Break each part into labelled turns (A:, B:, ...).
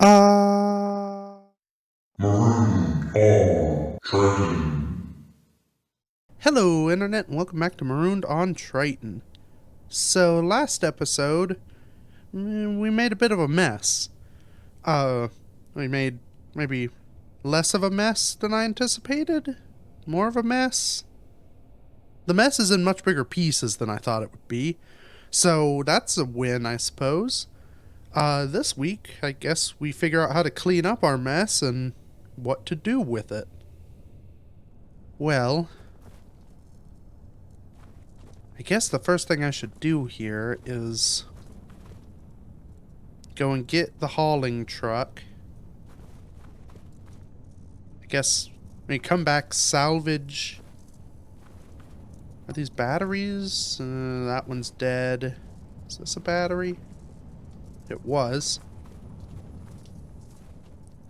A: Marooned on Triton.
B: Hello, Internet, and welcome back to Marooned on Triton. So, last episode, we made a bit of a mess. We made maybe less of a mess than I anticipated? More of a mess? The mess is in much bigger pieces than I thought it would be. So, that's a win, I suppose. This week, I guess we figure out how to clean up our mess and what to do with it. Well, I guess the first thing I should do here is go and get the hauling truck. I guess when you come back, salvage. Are these batteries? That one's dead. Is this a battery? It was.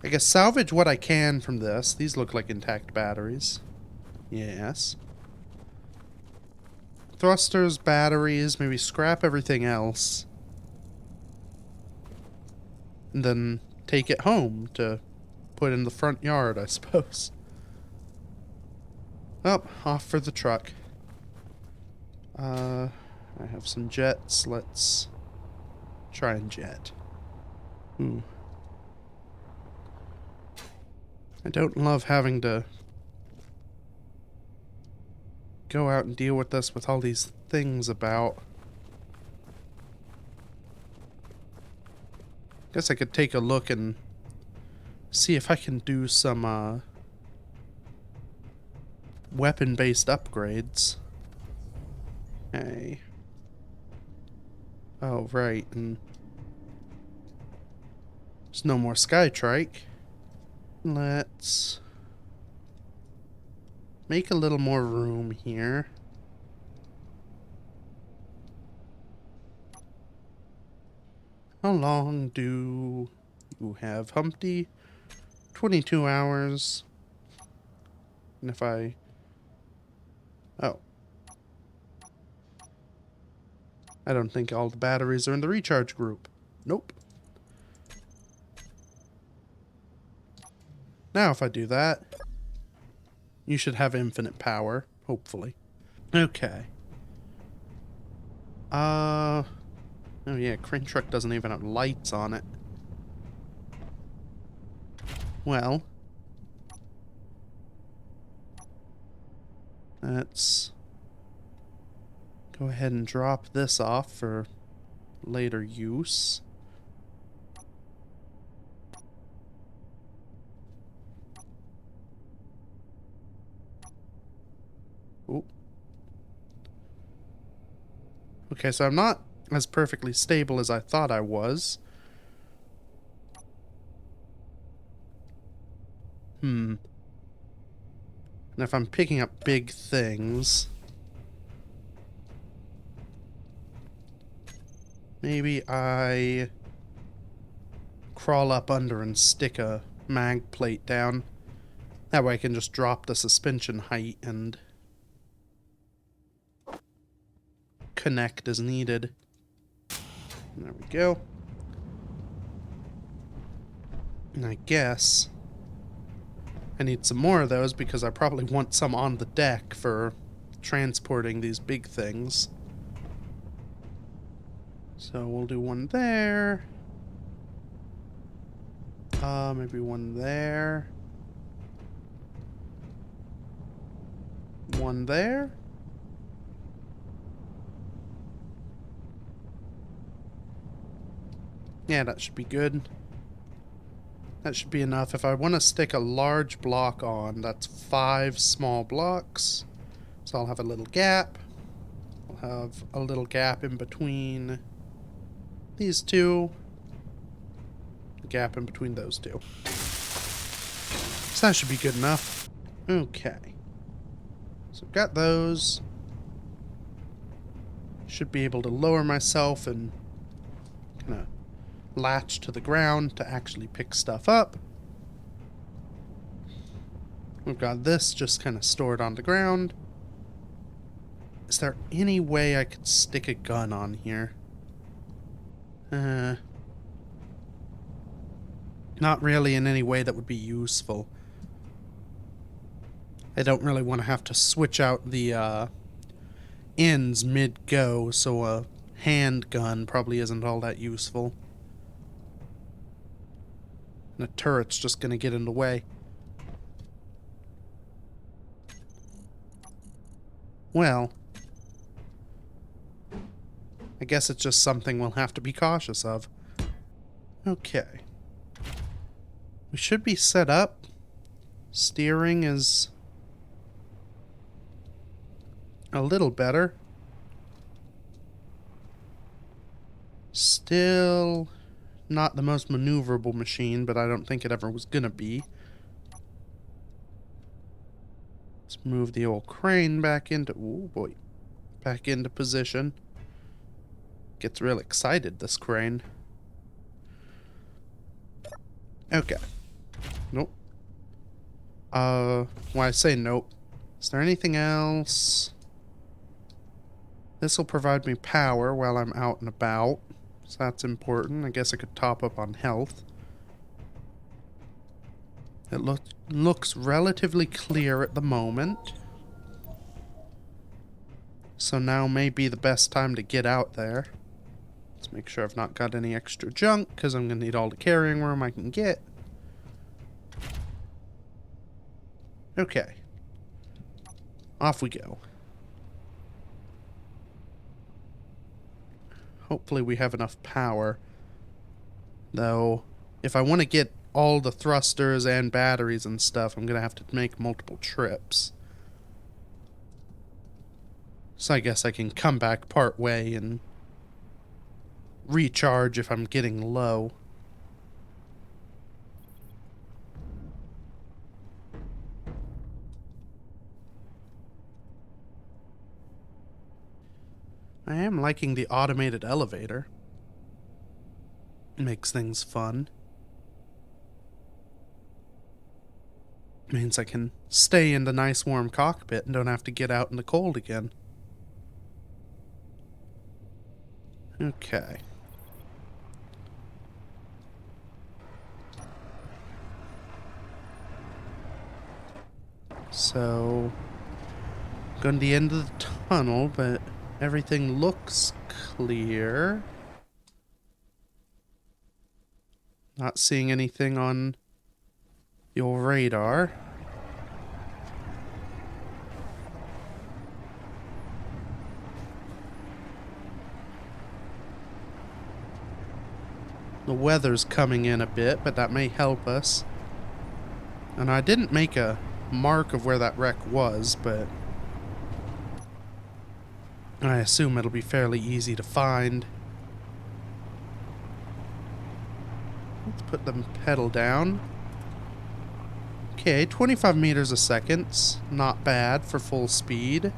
B: I guess salvage what I can from this. These look like intact batteries. Yes. Thrusters, batteries, maybe scrap everything else. And then take it home to put in the front yard, I suppose. Oh, off for the truck. I have some jets. Let's try and jet. I don't love having to go out and deal with this with all these things about. Guess I could take a look and see if I can do some weapon-based upgrades. Okay. Oh, right, and there's no more Skytrike. Let's make a little more room here. How long do you have, Humpty? 22 hours. And if I... Oh. I don't think all the batteries are in the recharge group. Nope. Now if I do that, you should have infinite power, hopefully. Okay. Oh yeah, crane truck doesn't even have lights on it. Well, let's go ahead and drop this off for later use. Ooh. Okay, so I'm not as perfectly stable as I thought I was. And if I'm picking up big things, maybe I crawl up under and stick a mag plate down. That way I can just drop the suspension height and connect as needed. There we go. And I guess I need some more of those because I probably want some on the deck for transporting these big things. So we'll do one there. Maybe one there. One there. Yeah, that should be good. That should be enough. If I want to stick a large block on, that's 5 small blocks. So I'll have a little gap. I'll have a little gap in between these two. A gap in between those two. So that should be good enough. Okay. So I've got those. Should be able to lower myself and kind of latch to the ground to actually pick stuff up. We've got this just kind of stored on the ground. Is there any way I could stick a gun on here? Not really in any way that would be useful. I don't really want to have to switch out the ends mid-go, so a handgun probably isn't all that useful. And the turret's just gonna get in the way. Well, I guess it's just something we'll have to be cautious of. Okay. We should be set up. Steering is a little better. Still not the most maneuverable machine, but I don't think it ever was gonna be. Let's move the old crane back into... oh boy. Back into position. Gets real excited, this crane. Okay. Nope. When I say nope, is there anything else? This will provide me power while I'm out and about. So that's important. I guess I could top up on health. It looks relatively clear at the moment. So now may be the best time to get out there. Let's make sure I've not got any extra junk, because I'm going to need all the carrying room I can get. Okay. Off we go. Hopefully we have enough power. Though, if I want to get all the thrusters and batteries and stuff, I'm going to have to make multiple trips. So I guess I can come back part way and recharge if I'm getting low. I am liking the automated elevator. It makes things fun. Means I can stay in the nice warm cockpit and don't have to get out in the cold again. Okay. So, going to the end of the tunnel, but everything looks clear. Not seeing anything on your radar. The weather's coming in a bit, but that may help us. And I didn't make a mark of where that wreck was, but I assume it'll be fairly easy to find. Let's put the pedal down. Okay, 25 meters a second. Not bad for full speed.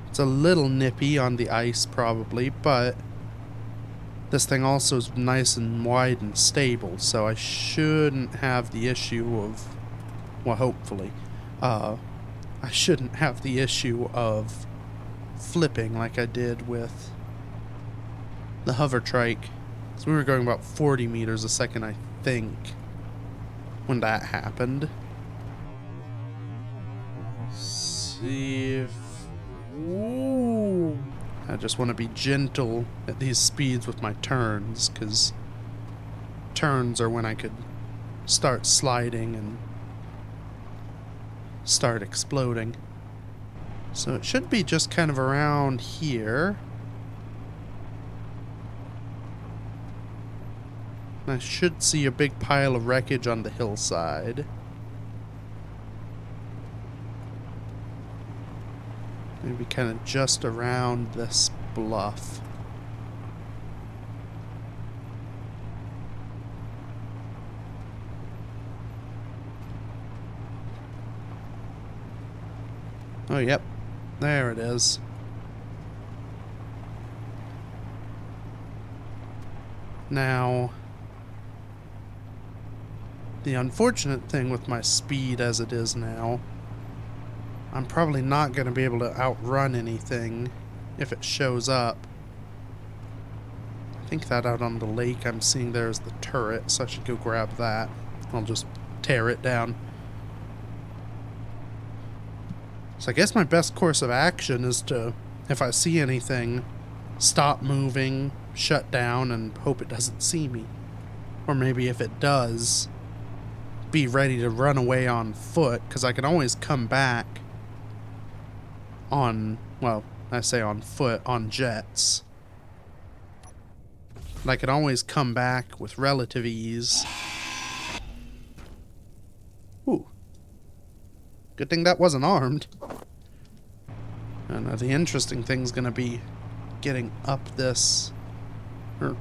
B: It's a little nippy on the ice probably, but this thing also is nice and wide and stable, so I shouldn't have the issue of, well, hopefully, I shouldn't have the issue of flipping like I did with the hover trike. So we were going about 40 meters a second, I think, when that happened. See if... ooh. I just want to be gentle at these speeds with my turns, because turns are when I could start sliding and start exploding. So it should be just kind of around here. I should see a big pile of wreckage on the hillside. Maybe kind of just around this bluff. Oh, yep. There it is. Now, the unfortunate thing with my speed as it is now, I'm probably not going to be able to outrun anything if it shows up. I think that out on the lake I'm seeing there is the turret, so I should go grab that. I'll just tear it down. So I guess my best course of action is to, if I see anything, stop moving, shut down, and hope it doesn't see me. Or maybe if it does, be ready to run away on foot, because I can always come back on, well, I say on foot, on jets. And I can always come back with relative ease. Ooh. Good thing that wasn't armed. And the interesting thing's gonna be getting up this, or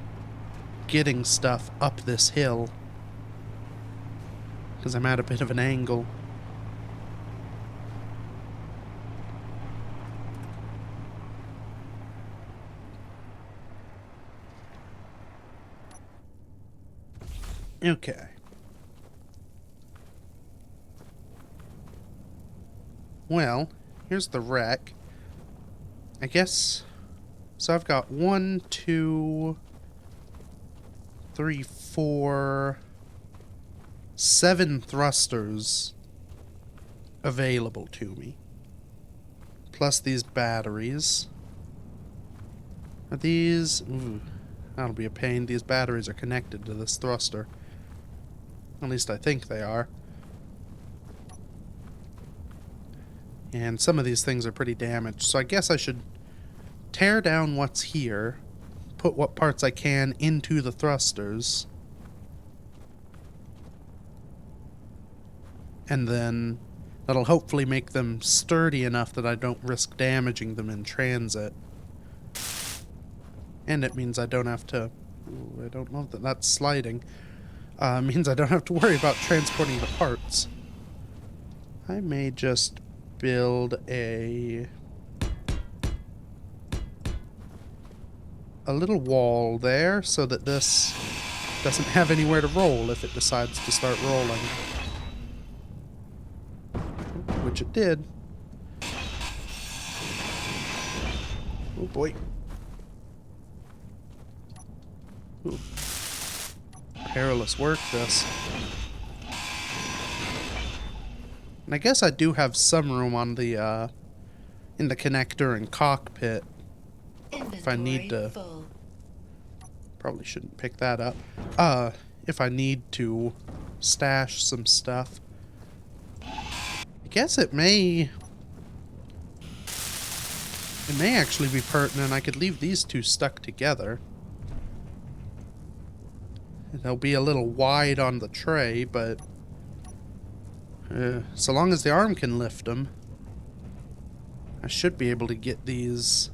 B: getting stuff up this hill, because I'm at a bit of an angle. Okay. Well, here's the wreck. I guess, so I've got 1, 2, 3, 4, 7 thrusters available to me. Plus these batteries. Are these... Ooh, that'll be a pain. These batteries are connected to this thruster. At least I think they are. And some of these things are pretty damaged, so I guess I should tear down what's here, put what parts I can into the thrusters, and then that'll hopefully make them sturdy enough that I don't risk damaging them in transit. And it means I don't have to... Ooh, I don't know that that's sliding. Means I don't have to worry about transporting the parts. I may just build a little wall there so that this doesn't have anywhere to roll if it decides to start rolling. Which it did. Oh boy. Ooh. Perilous work, this. And I guess I do have some room on the, in the connector and cockpit. If I need to... Probably shouldn't pick that up. If I need to stash some stuff. I guess it may... It may actually be pertinent. I could leave these two stuck together. They'll be a little wide on the tray, but... so long as the arm can lift them, I should be able to get these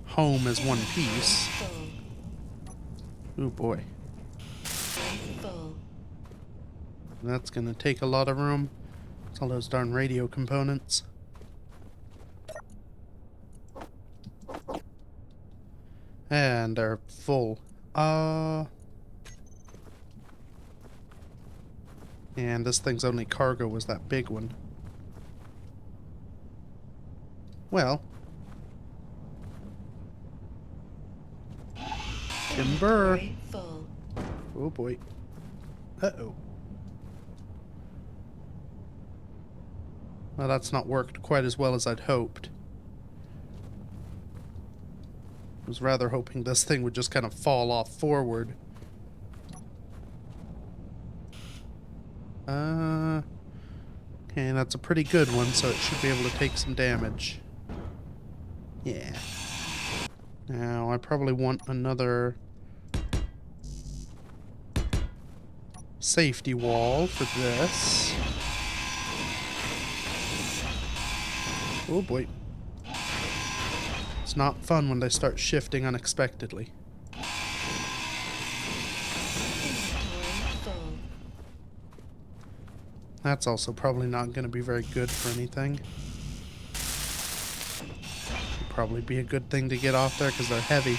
B: home as one piece. Oh boy. That's gonna take a lot of room. It's all those darn radio components. And they're full. And this thing's only cargo was that big one. Well. Timber. Oh boy. Uh-oh. Well, that's not worked quite as well as I'd hoped. I was rather hoping this thing would just kind of fall off forward. Okay, that's a pretty good one, so it should be able to take some damage. Yeah. Now, I probably want another safety wall for this. Oh boy. It's not fun when they start shifting unexpectedly. That's also probably not going to be very good for anything. Probably be a good thing to get off there because they're heavy.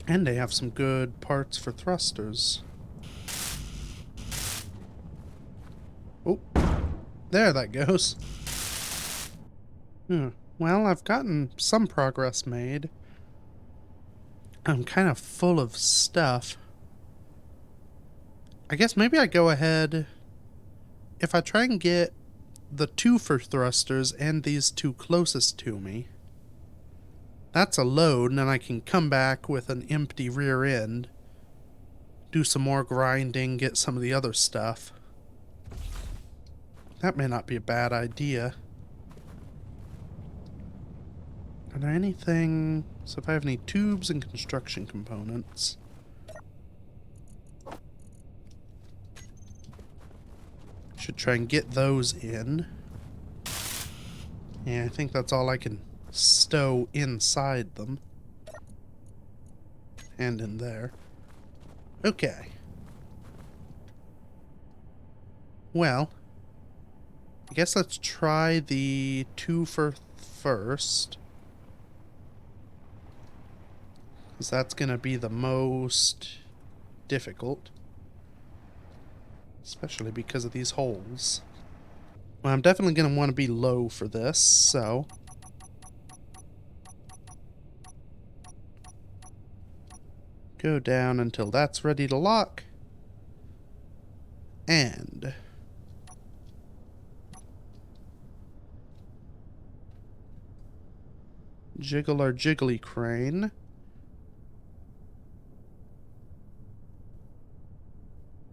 B: And they have some good parts for thrusters. Oh, there that goes. Well, I've gotten some progress made. I'm kind of full of stuff. I guess maybe I go ahead... If I try and get the 2 for thrusters and these 2 closest to me, that's a load, and then I can come back with an empty rear end, do some more grinding, get some of the other stuff. That may not be a bad idea. Are there anything... So if I have any tubes and construction components... Should try and get those in. Yeah, I think that's all I can stow inside them. And in there. Okay. Well, I guess let's try the 2 for first. Because that's going to be the most difficult. Especially because of these holes. Well, I'm definitely going to want to be low for this, so... Go down until that's ready to lock. And... Jiggle our jiggly crane.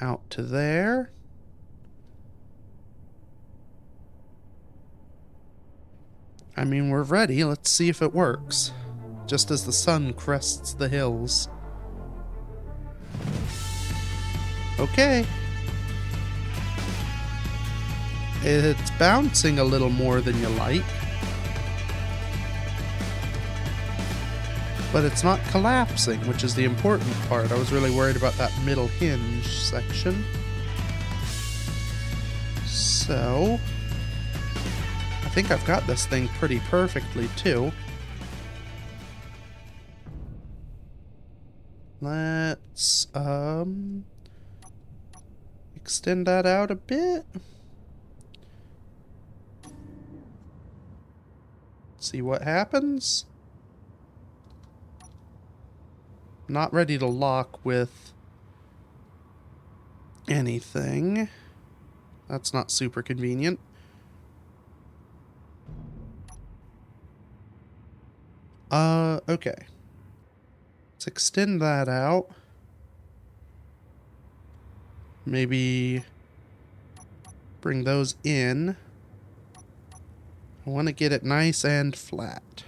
B: Out to there. I mean, we're ready. Let's see if it works. Just as the sun crests the hills. Okay. It's bouncing a little more than you like. But it's not collapsing, which is the important part. I was really worried about that middle hinge section. So... I think I've got this thing pretty perfectly, too. Let's, extend that out a bit. See what happens. Not ready to lock with anything. That's not super convenient. Okay. Let's extend that out. Maybe bring those in. I want to get it nice and flat.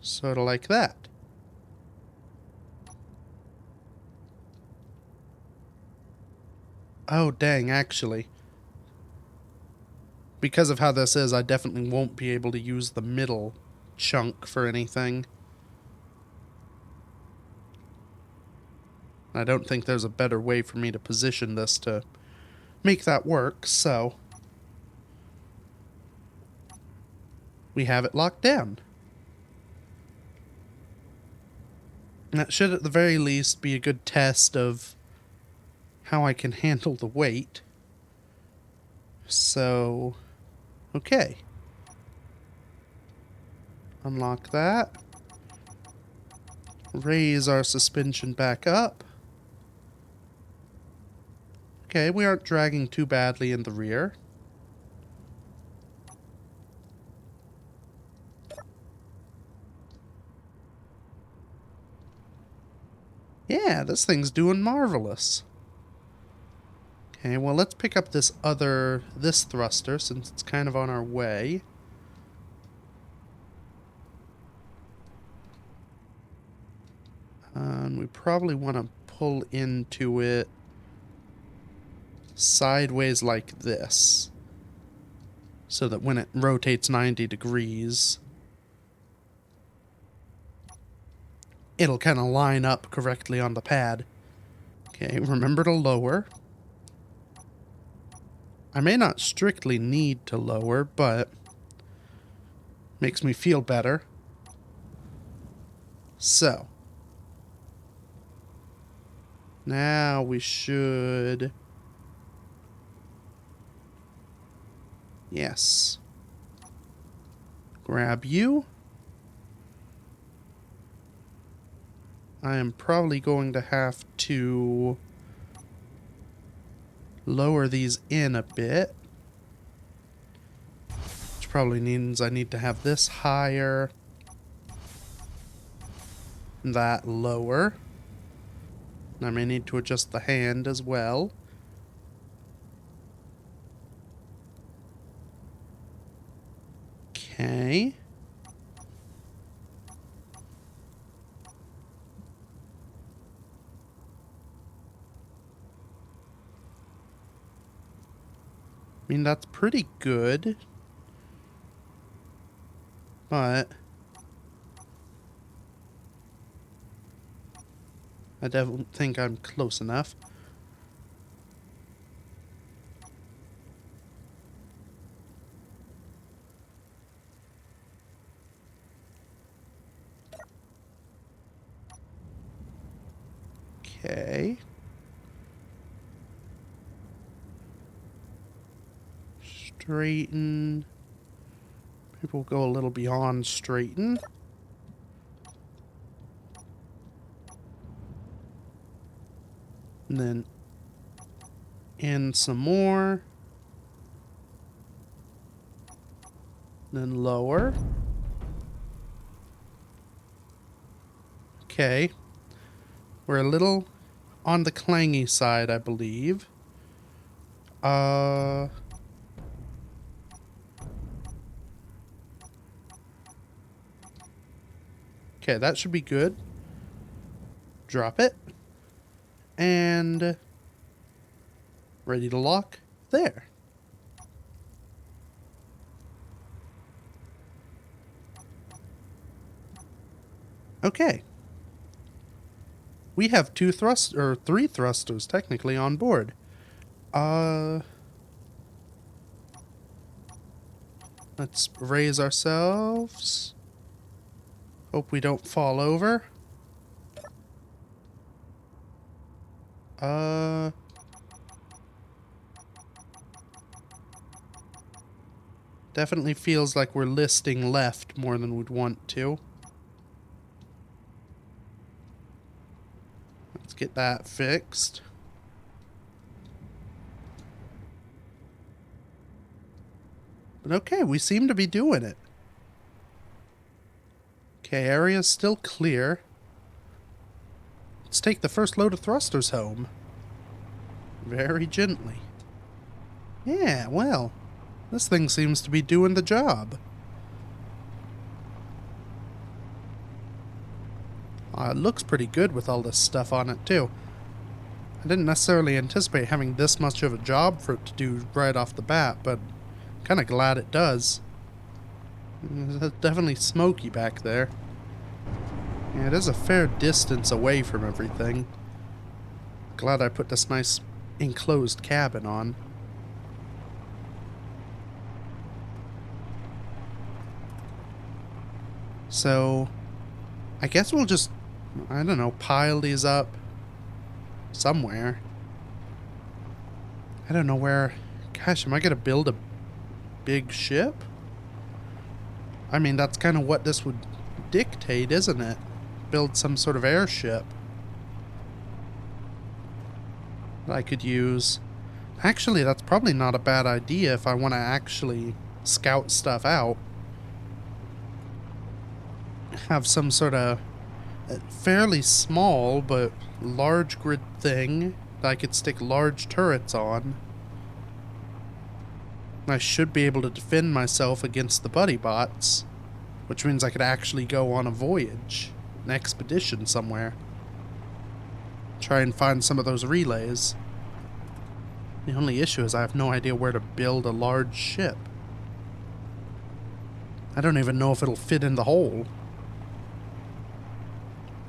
B: Sort of like that. Oh, dang, actually. Because of how this is, I definitely won't be able to use the middle chunk for anything. I don't think there's a better way for me to position this to make that work, so... we have it locked down. And that should at the very least be a good test of how I can handle the weight. So, okay. Unlock that. Raise our suspension back up. Okay, we aren't dragging too badly in the rear. Yeah, this thing's doing marvelous. Okay, well, let's pick up this thruster since it's kind of on our way. And we probably want to pull into it sideways like this, so that when it rotates 90 degrees, it'll kind of line up correctly on the pad. Okay, remember to lower. I may not strictly need to lower, but makes me feel better. So, now we should... yes. Grab you. I am probably going to have to lower these in a bit. Which probably means I need to have this higher, that lower. I may need to adjust the hand as well. Okay. I mean, that's pretty good. But I don't think I'm close enough. Okay. Straighten. Maybe we'll go a little beyond straighten. And then in some more. Then lower. Okay. We're a little on the clangy side, I believe. Okay, that should be good. Drop it. And ready to lock there. Okay. We have three thrusters technically on board. Let's raise ourselves. Hope we don't fall over. Definitely feels like we're listing left more than we'd want to. Let's get that fixed. But okay, we seem to be doing it. Okay, area's still clear. Let's take the first load of thrusters home. Very gently. Yeah, well, this thing seems to be doing the job. It looks pretty good with all this stuff on it, too. I didn't necessarily anticipate having this much of a job for it to do right off the bat, but I'm kind of glad it does. It's definitely smoky back there. Yeah, it is a fair distance away from everything. Glad I put this nice enclosed cabin on. So, I guess we'll just, I don't know, pile these up somewhere. I don't know where. Gosh, am I gonna build a big ship? I mean, that's kind of what this would dictate, isn't it? Build some sort of airship that I could use. Actually, that's probably not a bad idea if I want to actually scout stuff out. Have some sort of fairly small but large grid thing that I could stick large turrets on. I should be able to defend myself against the buddy bots, which means I could actually go on a voyage, an expedition somewhere. Try and find some of those relays. The only issue is I have no idea where to build a large ship. I don't even know if it'll fit in the hole.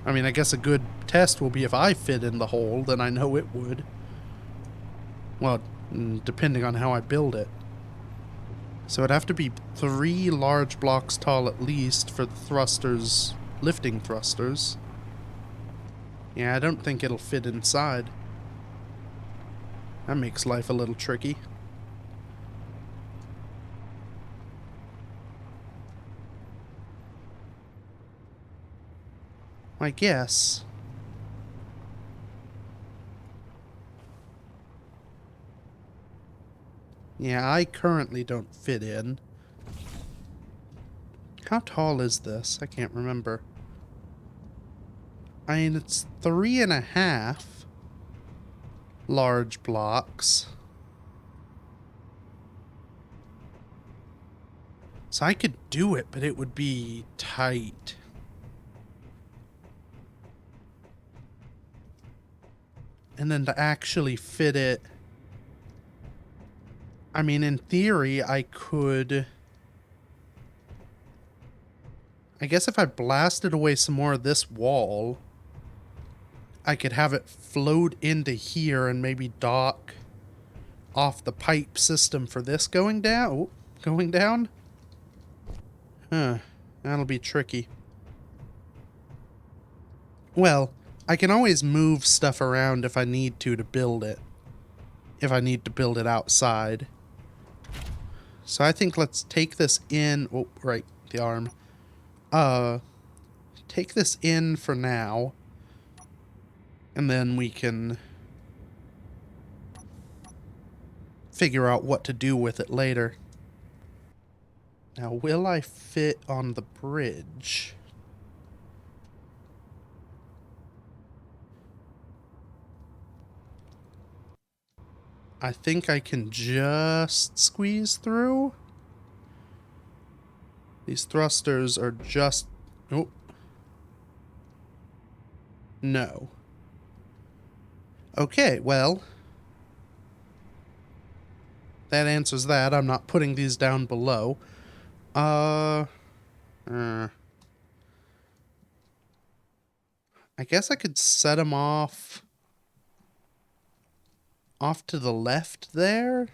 B: I mean, I guess a good test will be if I fit in the hole, then I know it would. Well, depending on how I build it. So it'd have to be 3 large blocks tall at least for the thrusters, lifting thrusters. Yeah, I don't think it'll fit inside. That makes life a little tricky. I guess Yeah, I currently don't fit in. How tall is this? I can't remember. I mean, it's 3.5 large blocks. So I could do it, but it would be tight. And then to actually fit it... I mean, in theory, I could... I guess if I blasted away some more of this wall, I could have it float into here and maybe dock off the pipe system for this going down. Oh, going down? Huh. That'll be tricky. Well, I can always move stuff around if I need to build it. If I need to build it outside. So I think let's take this in. Oh, right. The arm. Take this in for now. And then we can figure out what to do with it later. Now, will I fit on the bridge? I think I can just squeeze through. These thrusters are just... Oh. No. Okay, well... that answers that. I'm not putting these down below. I guess I could set them off to the left there.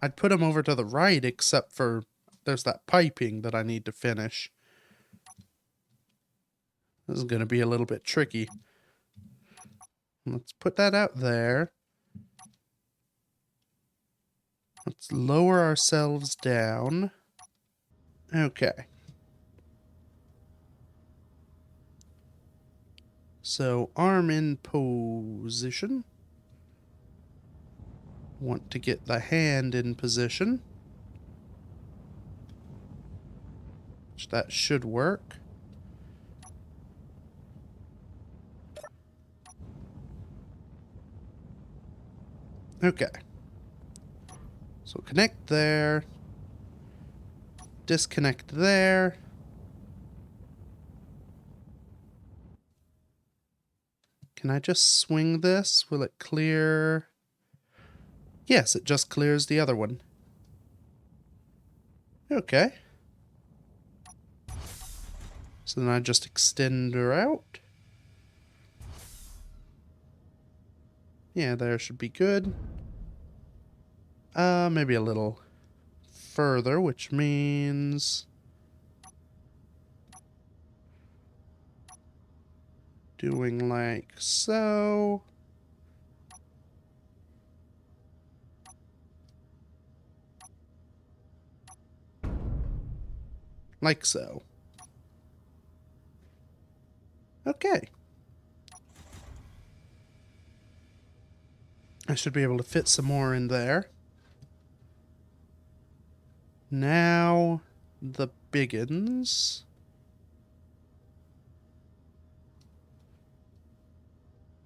B: I'd put them over to the right, except for there's that piping that I need to finish. This is going to be a little bit tricky. Let's put that out there. Let's lower ourselves down. Okay. So, arm in position. Want to get the hand in position. Which that should work. Okay. So connect there. Disconnect there. Can I just swing this? Will it clear? Yes, it just clears the other one. Okay. So then I just extend her out. Yeah, there should be good. Maybe a little further, which means... doing like so. Like so. Okay. I should be able to fit some more in there. Now, the biggins.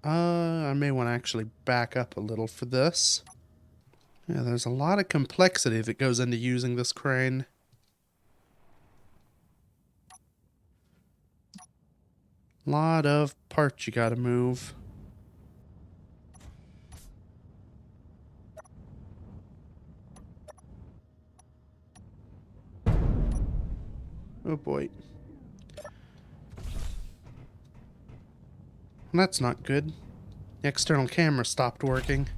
B: I may want to actually back up a little for this. Yeah, there's a lot of complexity that goes into using this crane. Lot of parts you gotta move. Oh boy. That's not good. The external camera stopped working.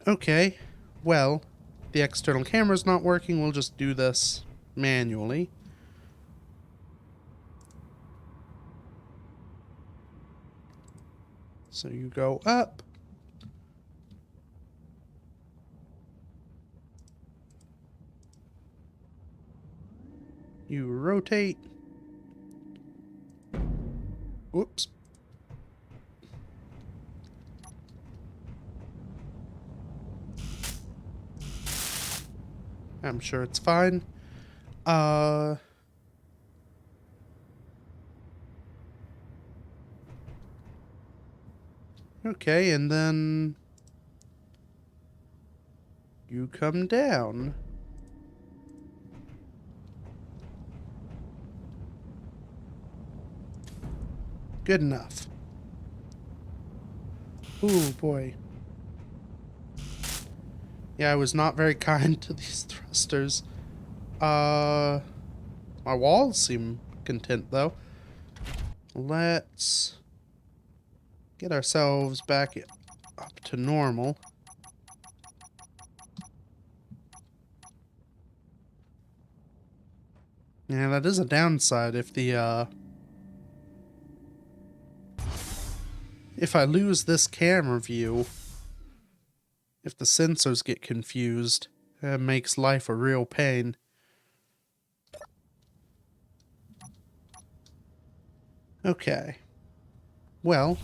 B: Okay. Well, the external camera's not working. We'll just do this manually. So you go up. You rotate. Whoops. I'm sure it's fine. Okay, and then you come down. Good enough. Ooh, boy. Yeah, I was not very kind to these thrusters. My walls seem content, though. Let's get ourselves back up to normal. Yeah, that is a downside if I lose this camera view, if the sensors get confused, it makes life a real pain. Okay. Well,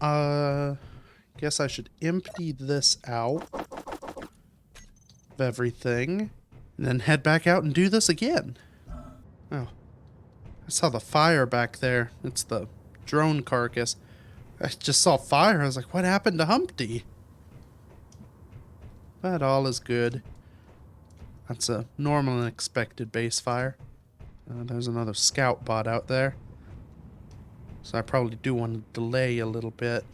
B: guess I should empty this out of everything, and then head back out and do this again. Oh, I saw the fire back there. It's the drone carcass. I just saw fire. I was like, what happened to Humpty? But all is good. That's a normal and expected base fire. There's another scout bot out there. So I probably do want to delay a little bit.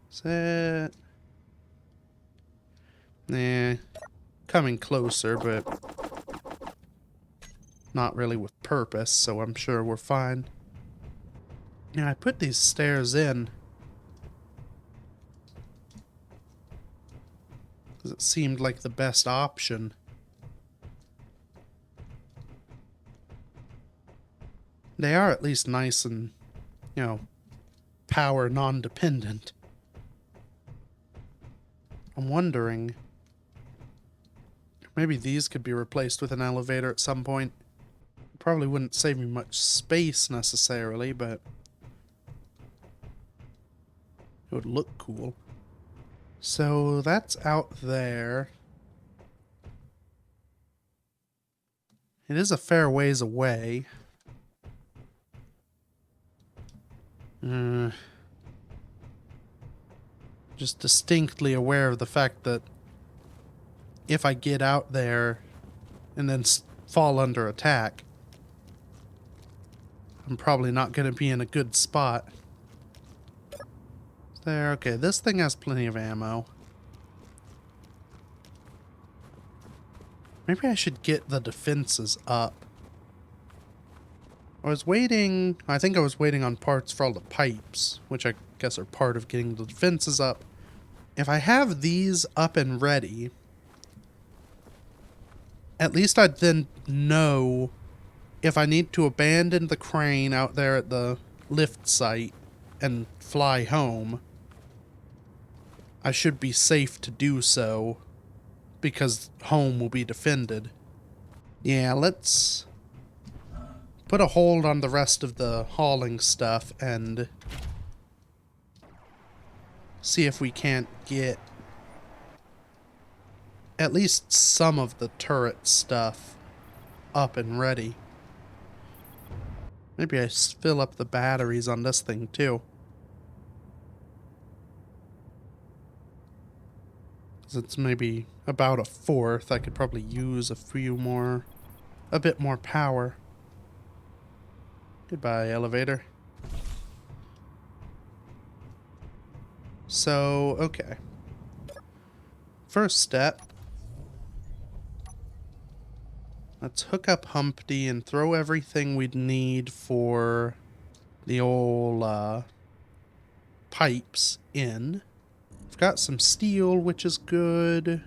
B: Set. Nah. Coming closer, but not really with purpose, so I'm sure we're fine. Yeah, I put these stairs in because it seemed like the best option. They are at least nice and, power non-dependent. I'm wondering, maybe these could be replaced with an elevator at some point. Probably wouldn't save me much space necessarily, but it would look cool. So that's out there. It is a fair ways away. Just distinctly aware of the fact that if I get out there and then fall under attack, I'm probably not going to be in a good spot. There, okay, this thing has plenty of ammo. Maybe I should get the defenses up. I think I was waiting on parts for all the pipes, which I guess are part of getting the defenses up. If I have these up and ready, at least I'd then know if I need to abandon the crane out there at the lift site and fly home, I should be safe to do so because home will be defended. Yeah, let's put a hold on the rest of the hauling stuff and see if we can't get at least some of the turret stuff up and ready. Maybe I fill up the batteries on this thing too. Because it's maybe about a fourth. I could probably use a bit more power. Goodbye, elevator. So, okay. First step. Let's hook up Humpty and throw everything we'd need for the old pipes in. I've got some steel, which is good.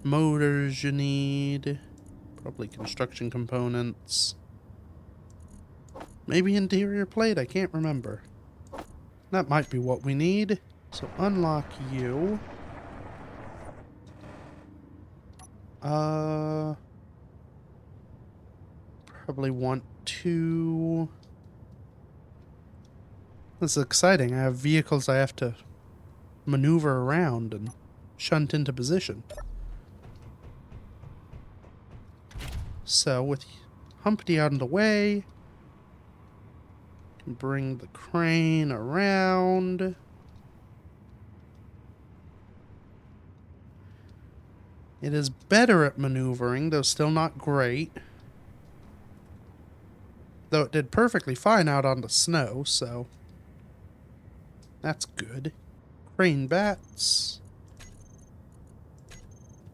B: Motors you need. Probably construction components. Maybe interior plate, I can't remember. That might be what we need. So unlock you. Probably want to... This is exciting. I have vehicles I have to maneuver around and shunt into position. So with Humpty out of the way, bring the crane around. It is better at maneuvering, though still not great. Though it did perfectly fine out on the snow, so that's good. Crane bats.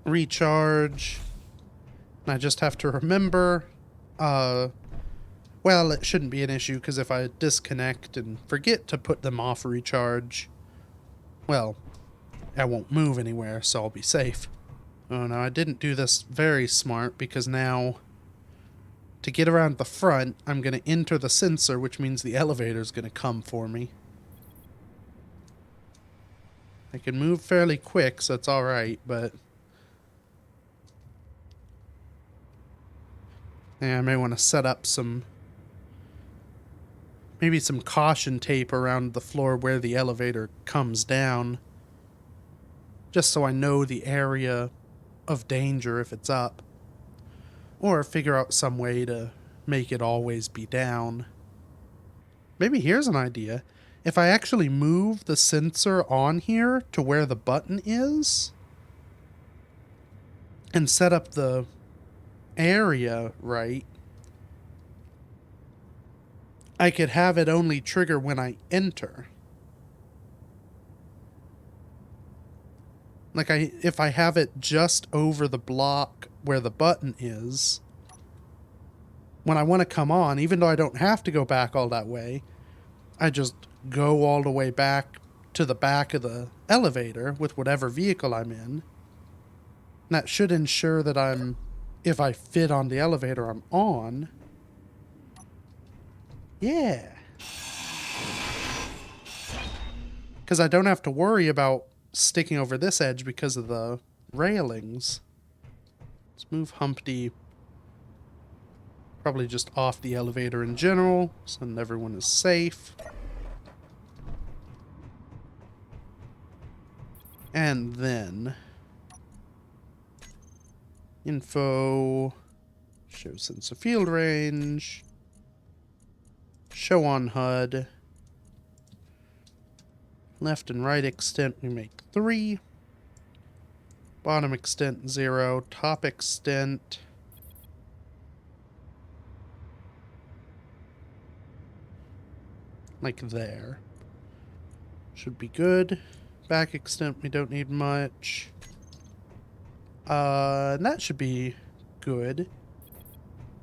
B: Recharge. I just have to remember, well, it shouldn't be an issue, because if I disconnect and forget to put them off recharge, well, I won't move anywhere, so I'll be safe. Oh no, I didn't do this very smart, because now, to get around the front, I'm going to enter the sensor, which means the elevator's going to come for me. I can move fairly quick, so it's alright, but yeah, I may want to set up maybe some caution tape around the floor where the elevator comes down, just so I know the area of danger if it's up, or figure out some way to make it always be down. Maybe here's an idea. If I actually move the sensor on here to where the button is and set up the area right, I could have it only trigger when I enter. Like, if I have it just over the block where the button is, when I want to come on, even though I don't have to go back all that way, I just go all the way back to the back of the elevator with whatever vehicle I'm in. And that should ensure that if I fit on the elevator I'm on. Yeah. Because I don't have to worry about sticking over this edge because of the railings. Let's move Humpty probably just off the elevator in general, so that everyone is safe. And then info, show sense of field range, show on HUD, left and right extent we make 3, bottom extent 0, top extent like there. Should be good. Back extent we don't need much. And that should be good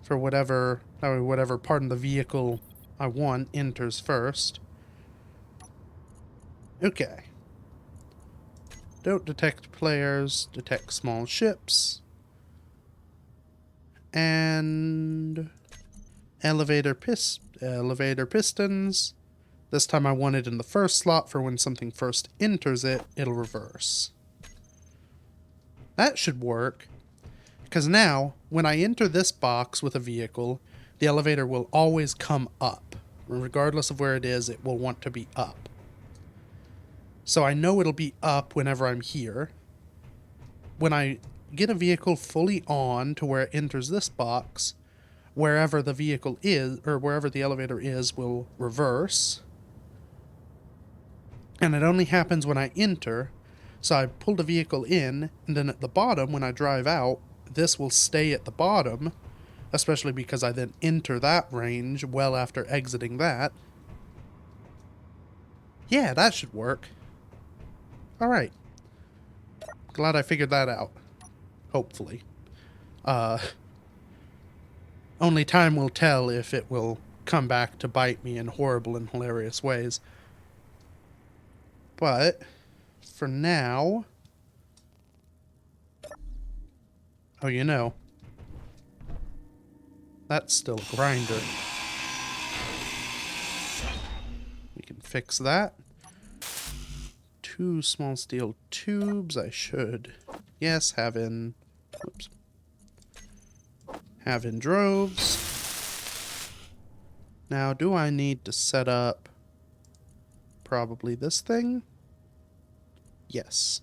B: for whatever part of the vehicle I want enters first. Okay. Don't detect players, detect small ships. And elevator pistons. This time I want it in the first slot for when something first enters it, it'll reverse. That should work, because now, when I enter this box with a vehicle, the elevator will always come up. Regardless of where it is, it will want to be up. So I know it'll be up whenever I'm here. When I get a vehicle fully on to where it enters this box, wherever the vehicle is, or wherever the elevator is, will reverse. And it only happens when I enter, so I pull the vehicle in, and then at the bottom, when I drive out, this will stay at the bottom, especially because I then enter that range well after exiting that. Yeah, that should work. Alright. Glad I figured that out. Hopefully. Only time will tell if it will come back to bite me in horrible and hilarious ways. But, for now... Oh, you know. That's still a grinder. We can fix that. 2 small steel tubes I should, yes, have in droves. Now, do I need to set up probably this thing? Yes.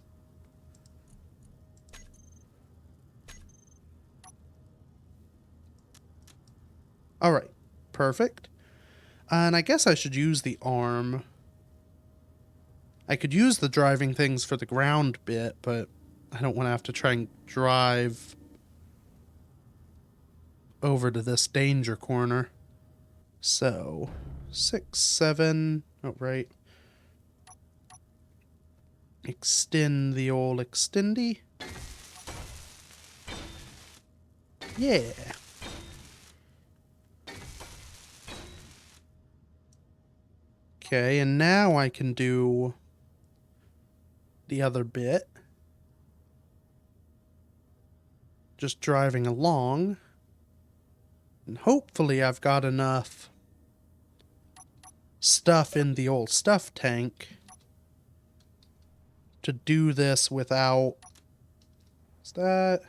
B: Alright, perfect. And I guess I should use the arm. I could use the driving things for the ground bit, but I don't want to have to try and drive over to this danger corner. So, 6, 7, oh right. Extend the old extendy. Yeah. Okay, and now I can do the other bit. Just driving along. And hopefully I've got enough stuff in the old stuff tank to do this without... Is that...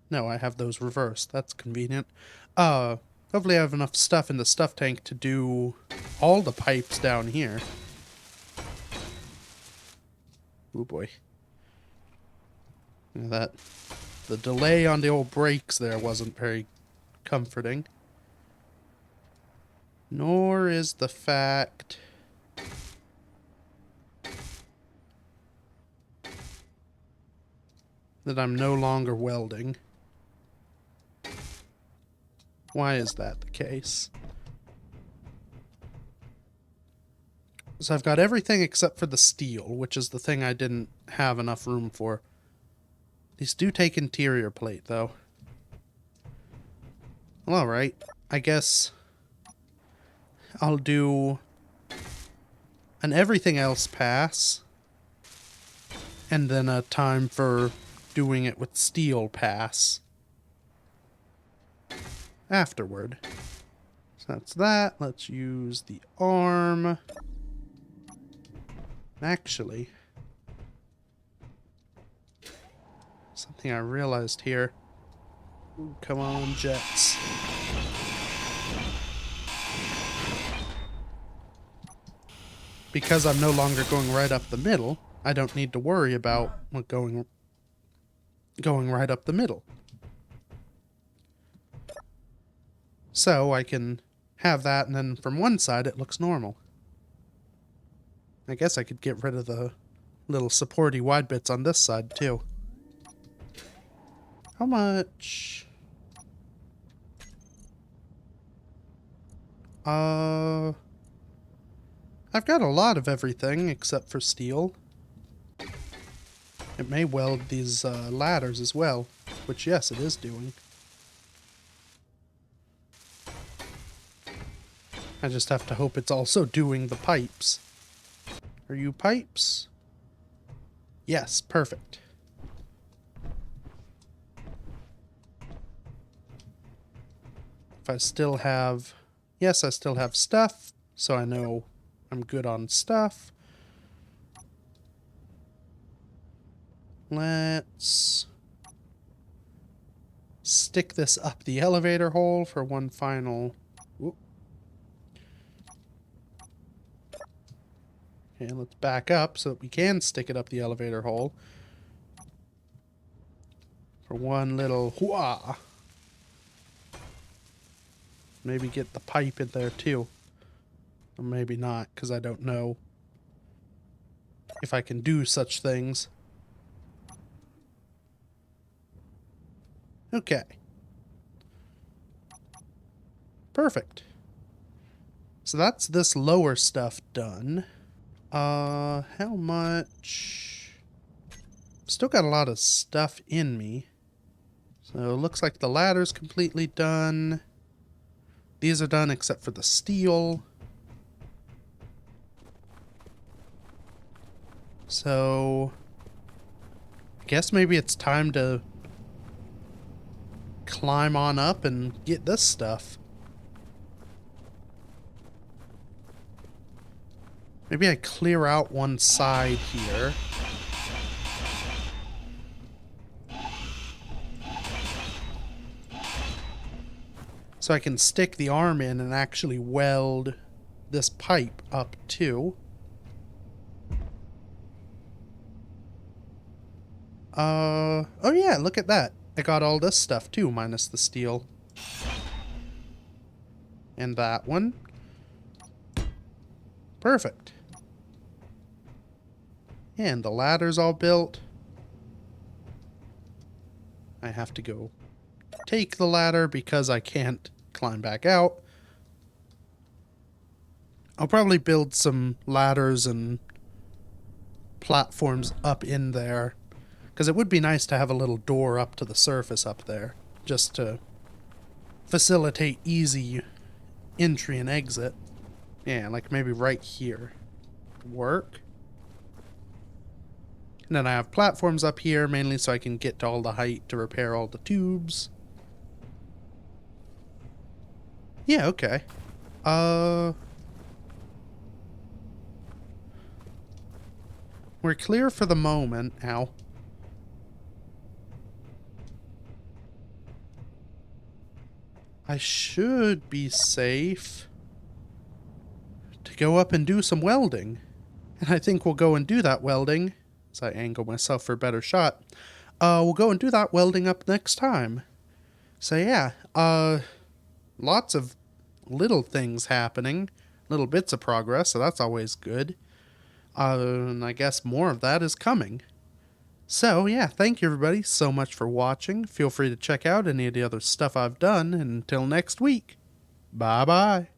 B: No, I have those reversed. That's convenient. Hopefully I have enough stuff in the stuff tank to do all the pipes down here. Oh boy. That the delay on the old brakes there wasn't very comforting. Nor is the fact that I'm no longer welding. Why is that the case? So I've got everything except for the steel, which is the thing I didn't have enough room for. These do take interior plate, though. Well, alright. I guess I'll do an everything else pass, and then a time for doing it with steel pass afterward. So that's that. Let's use the arm. Actually, something I realized here. Ooh, come on, jets. Because I'm no longer going right up the middle, I don't need to worry about going right up the middle. So I can have that, and then from one side it looks normal. I guess I could get rid of the little supporty wide bits on this side too. How much? I've got a lot of everything except for steel. It may weld these ladders as well, which yes, it is doing. I just have to hope it's also doing the pipes. Are you pipes? Yes, perfect. If I still have... Yes, I still have stuff, so I know I'm good on stuff. Let's stick this up the elevator hole for one final... Whoop. Okay, let's back up so that we can stick it up the elevator hole. For one little hooah. Maybe get the pipe in there too. Or maybe not, because I don't know if I can do such things. Okay. Perfect. So that's this lower stuff done. How much? Still got a lot of stuff in me. So it looks like the ladder's completely done. These are done except for the steel. So I guess maybe it's time to climb on up and get this stuff. Maybe I clear out one side here. So I can stick the arm in and actually weld this pipe up too. Oh yeah, look at that. I got all this stuff too, minus the steel. And that one. Perfect. And the ladder's all built. I have to go take the ladder because I can't climb back out. I'll probably build some ladders and platforms up in there, because it would be nice to have a little door up to the surface up there, just to facilitate easy entry and exit. Yeah, like maybe right here. Work. And then I have platforms up here, mainly so I can get to all the height to repair all the tubes. Yeah, okay. We're clear for the moment. Ow. I should be safe to go up and do some welding. And I think we'll go and do that welding, as I angle myself for a better shot. We'll go and do that welding up next time. So yeah, lots of little things happening, little bits of progress, so that's always good. And I guess more of that is coming. So yeah, thank you everybody so much for watching. Feel free to check out any of the other stuff I've done, and until next week, bye bye.